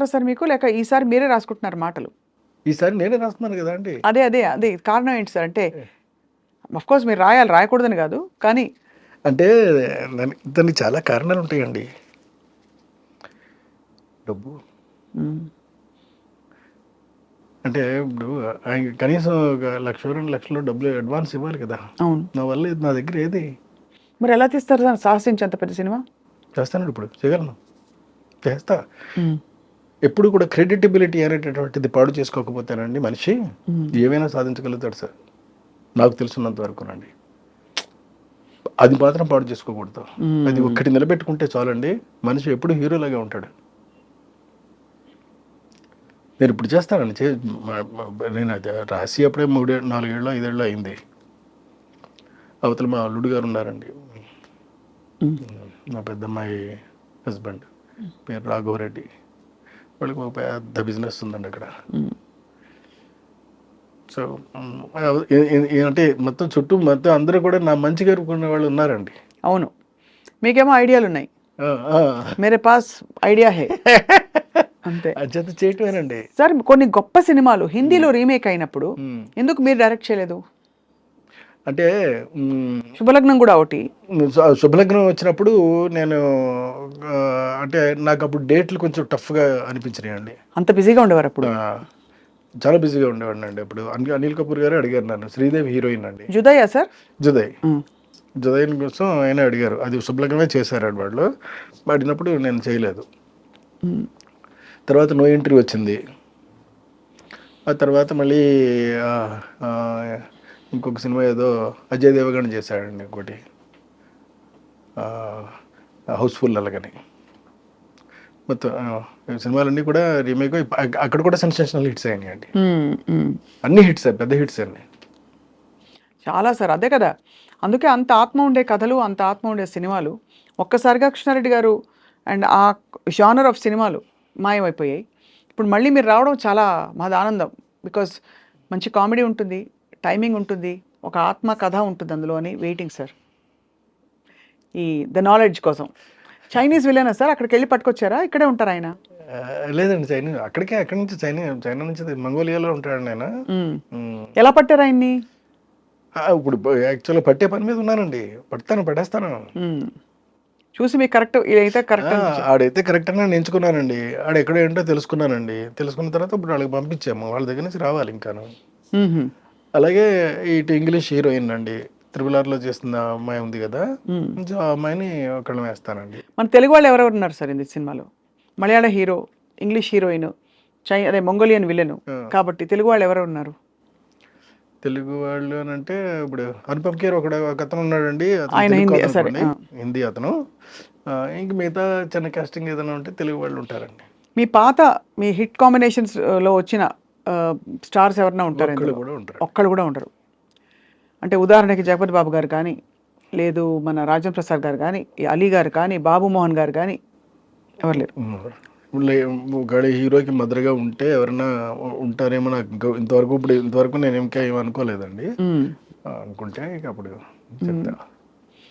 రాస్తున్నారా sir మీకు, లేక ఈసారి మీరే రాసుకుంటున్నారు మాటలు? ఈసారి నేనే రాస్తున్నాను కదా అండి. అదే కారణం ఏంటి సార్? అంటే అఫ్ కోర్స్ మీరు రాయాలి, రాయకూడదని కాదు, కానీ అంటే దానికి చాలా కారణాలు ఉంటాయండి. డబ్బు అంటే ఇప్పుడు ఆయన కనీసం ఒక 1,00,000-2,00,000 డబ్బులు అడ్వాన్స్ ఇవ్వాలి కదా. అవును. నా వల్ల నా దగ్గర ఏది మరి ఎలా తీస్తారు సార్ సాహసించి అంత పెద్ద సినిమా? చేస్తాను, ఇప్పుడు చేయగలను, చేస్తా. ఎప్పుడు కూడా క్రెడిటబిలిటీ అనేటటువంటిది పాడు చేసుకోకపోతేనండి మనిషి ఏమైనా సాధించగలుగుతాడు సార్, నాకు తెలుసున్నంత వరకునండి. అది మాత్రం పాడు చేసుకోకూడదు. అది ఒక్కటి నిలబెట్టుకుంటే చాలండి, మనిషి ఎప్పుడు హీరోలాగా ఉంటాడు. నేను ఇప్పుడు చేస్తానండి, నేను అది రాసి అప్పుడే 3-4 ఏళ్ళు 5 ఏళ్ళు అయింది. అవతల మా అల్లుడు గారు ఉన్నారండి, మా పెద్దమ్మాయి హస్బెండ్, పేరు రాఘవరెడ్డి. వాళ్ళకి ఒక పెద్ద బిజినెస్ ఉందండి అక్కడ. సో అంటే మొత్తం చుట్టూ మొత్తం అందరూ కూడా నా మంచి కోరుకునే వాళ్ళు ఉన్నారండి. అవును, మీకేమో ఐడియాలు ఉన్నాయి, మేరే పాస్ ఐడియా హే అంతే. అచేత చేయటమేనండి సార్. కొన్ని గొప్ప సినిమాలు హిందీలో రీమేక్ అయినప్పుడు ఎందుకు మీరు డైరెక్ట్ చేయలేదు? అంటే శుభలగ్నం కూడా ఒకటి. శుభలగ్నం వచ్చినప్పుడు నేను అంటే నాకు అప్పుడు డేట్లు కొంచెం టఫ్గా అనిపించినాయి అండి. అంత బిజీగా ఉండేవారు అప్పుడు? చాలా బిజీగా ఉండేవాడిని అండి అప్పుడు. అనిల్ కపూర్ గారు అడిగారు నన్ను, శ్రీదేవి హీరోయిన్ అండి. జుదయ్యా సార్? జుదయ్ కోసం ఆయన అడిగారు, అది శుభలగ్నమే చేశారు వాళ్ళు. అడిగినప్పుడు నేను చేయలేదు. తర్వాత నో ఎంట్రీ వచ్చింది. ఆ తర్వాత మళ్ళీ ఇంకొక సినిమా ఏదో అజయ్ దేవగన్ చేశాడండి ఇంకోటి, హౌస్ఫుల్ అలాగని. మొత్తం సినిమాలన్నీ కూడా రీమేక్, అక్కడ కూడా సెన్సేషనల్ హిట్స్ అయినాయి అండి. అన్ని హిట్స్, పెద్ద హిట్స్ అన్ని చాలా సార్. అదే కదా, అందుకే అంత ఆత్మ ఉండే కథలు, అంత ఆత్మ ఉండే సినిమాలు ఒక్కసారిగా కృష్ణారెడ్డి గారు అండ్ ఆ జానర్ ఆఫ్ సినిమాలు మాయమైపోయాయి. ఇప్పుడు మళ్ళీ మీరు రావడం చాలా మాది ఆనందం. బికాస్ మంచి కామెడీ ఉంటుంది, టైమింగ్ ఉంటుంది, ఒక ఆత్మ కథ ఉంటుంది అందులో అని వెయిటింగ్ సార్. ఈ ద నాలెడ్జ్ కోసం. చైనీస్ విలనా సార్? అక్కడికి వెళ్ళి పట్టుకొచ్చారా, ఇక్కడే ఉంటారు ఆయన? లేదండి, చైనీస్ అక్కడి నుంచి చైనా నుంచి మంగోలియాలో ఉంటాడు ఆయన. ఎలా పట్టారు ఆయన్ని? ఇప్పుడు యాక్చువల్గా పట్టే పని మీద ఉన్నానండి, పడేస్తాను. చూసి మీకు కరెక్ట్ ఇదైతే కరెక్ట్, ఆడైతే కరెక్ట్ అని నేను ఎంచుకున్నానండి. ఆడ ఎక్కడ ఏంటో తెలుసుకున్నానండి. తెలుసుకున్న తర్వాత ఇప్పుడు వాళ్ళకి పంపించాము, వాళ్ళ దగ్గర నుంచి రావాలి ఇంకాను. అలాగే ఇటు ఇంగ్లీష్ హీరోయిన్ అండి, త్రిబుల్-ఆర్లో చేస్తున్న అమ్మాయి ఉంది కదా, ఆ అమ్మాయిని ఒకళ్ళని వేస్తానండి. మన తెలుగు వాళ్ళు ఎవరెవరు ఉన్నారు సార్ ఈ సినిమాలో? మలయాళ హీరో, ఇంగ్లీష్ హీరోయిన్, అదే మంగోలియన్ విలన్ కాబట్టి తెలుగు వాళ్ళు ఎవరు ఉన్నారు? తెలుగు వాళ్ళు అని అంటే ఇప్పుడు అనుపమ్ ఖేర్ ఒక అతను ఉన్నాడండి, హిందీ అతను. ఇంక మిగతా చిన్న కాస్టింగ్ ఏదైనా ఉంటే తెలుగు వాళ్ళు ఉంటారండి. మీ హిట్ కాంబినేషన్స్ లో వచ్చిన స్టార్స్ ఎవరైనా ఉంటారు? ఒక్కళ్ళు కూడా ఉండరు. అంటే ఉదాహరణకి జగపతి బాబు గారు కానీ, లేదు మన రాజేంద్ర ప్రసాద్ గారు కానీ, అలీ గారు కానీ, బాబు మోహన్ గారు కానీ ఎవరు లేరు. ఒకవేళ హీరోకి మదర్గా ఉంటే ఎవరైనా ఉంటారేమో నాకు ఇంతవరకు నేను ఇంకా ఏమనుకోలేదండి. అనుకుంటే ఇక అప్పుడు చెప్తా.